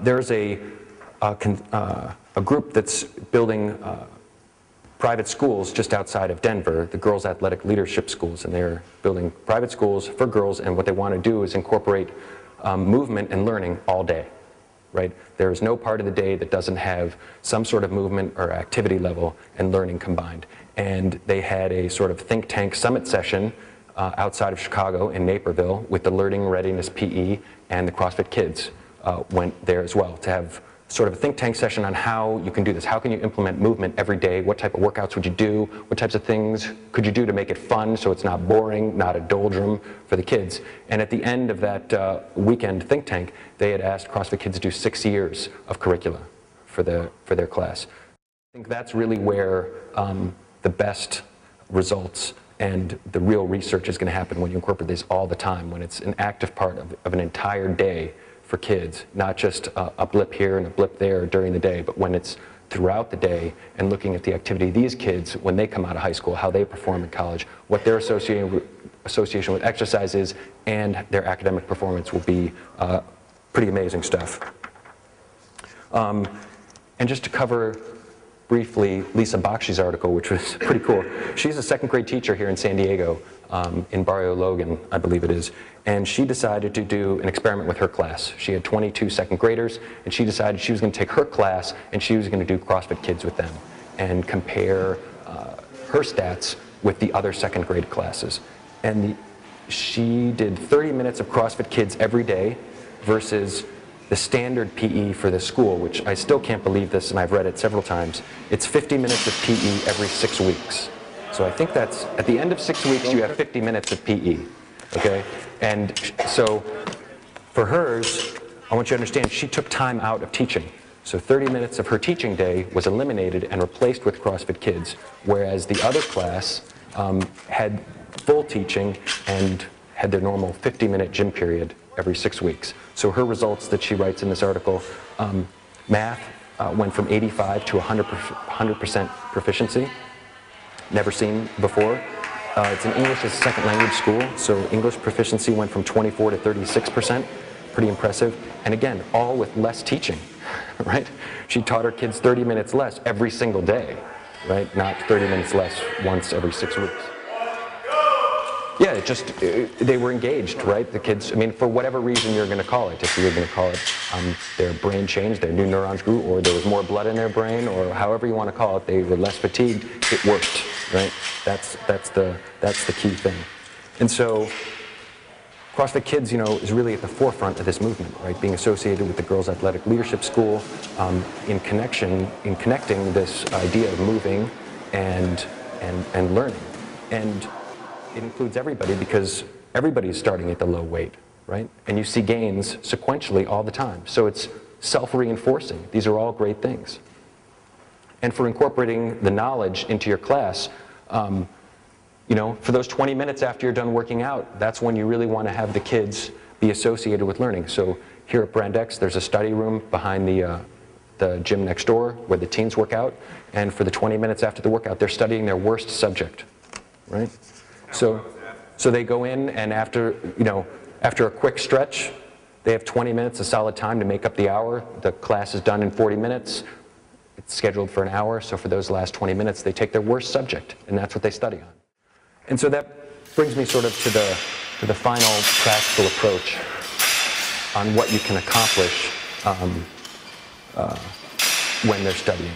There's a group that's building private schools just outside of Denver, the Girls Athletic Leadership Schools, and they're building private schools for girls, and what they want to do is incorporate movement and learning all day, right? There is no part of the day that doesn't have some sort of movement or activity level and learning combined. And they had a sort of think tank summit session outside of Chicago in Naperville with the Learning Readiness PE, and the CrossFit Kids went there as well to have sort of a think tank session on how you can do this. How can you implement movement every day? What type of workouts would you do? What types of things could you do to make it fun so it's not boring, not a doldrum for the kids? And at the end of that weekend think tank, they had asked CrossFit Kids to do 6 years of curricula for their class. I think that's really where the best results and the real research is going to happen, when you incorporate this all the time, when it's an active part of an entire day for kids, not just a blip here and a blip there during the day, but when it's throughout the day and looking at the activity of these kids when they come out of high school, how they perform in college, what their association with exercise is, and their academic performance will be pretty amazing stuff. And just to cover briefly Lisa Bakshi's article, which was pretty cool. She's a second grade teacher here in San Diego, in Barrio Logan, I believe it is, and she decided to do an experiment with her class. She had 22 second graders, and she decided she was going to take her class and she was going to do CrossFit Kids with them and compare her stats with the other second grade classes. And she did 30 minutes of CrossFit Kids every day versus the standard PE for the school, which I still can't believe this, and I've read it several times. It's 50 minutes of PE every 6 weeks. So I think that's, at the end of 6 weeks, you have 50 minutes of PE, okay? And so for hers, I want you to understand, she took time out of teaching. So 30 minutes of her teaching day was eliminated and replaced with CrossFit Kids, whereas the other class had full teaching and had their normal 50-minute gym period every 6 weeks. So her results that she writes in this article, math went from 85 to 100% proficiency, never seen before. It's an English as a second language school, so English proficiency went from 24 to 36%, pretty impressive. And again, all with less teaching, right? She taught her kids 30 minutes less every single day, right? Not 30 minutes less once every 6 weeks. Yeah, it just, they were engaged, right? The kids, I mean, for whatever reason you're going to call it, if you're going to call it their brain changed, their new neurons grew, or there was more blood in their brain, or however you want to call it, they were less fatigued, it worked, right? That's the key thing. And so CrossFit Kids, you know, is really at the forefront of this movement, right? Being associated with the Girls Athletic Leadership School, in connecting this idea of moving and learning. And it includes everybody, because everybody's starting at the low weight, right? And you see gains sequentially all the time. So it's self-reinforcing. These are all great things. And for incorporating the knowledge into your class, you know, for those 20 minutes after you're done working out, that's when you really want to have the kids be associated with learning. So here at Brand X, there's a study room behind the gym next door where the teens work out. And for the 20 minutes after the workout, they're studying their worst subject, right? So they go in, and after a quick stretch, they have 20 minutes of solid time to make up the hour. The class is done in 40 minutes. It's scheduled for an hour, so for those last 20 minutes, they take their worst subject, and that's what they study on. And so that brings me sort of to the final practical approach on what you can accomplish when they're studying.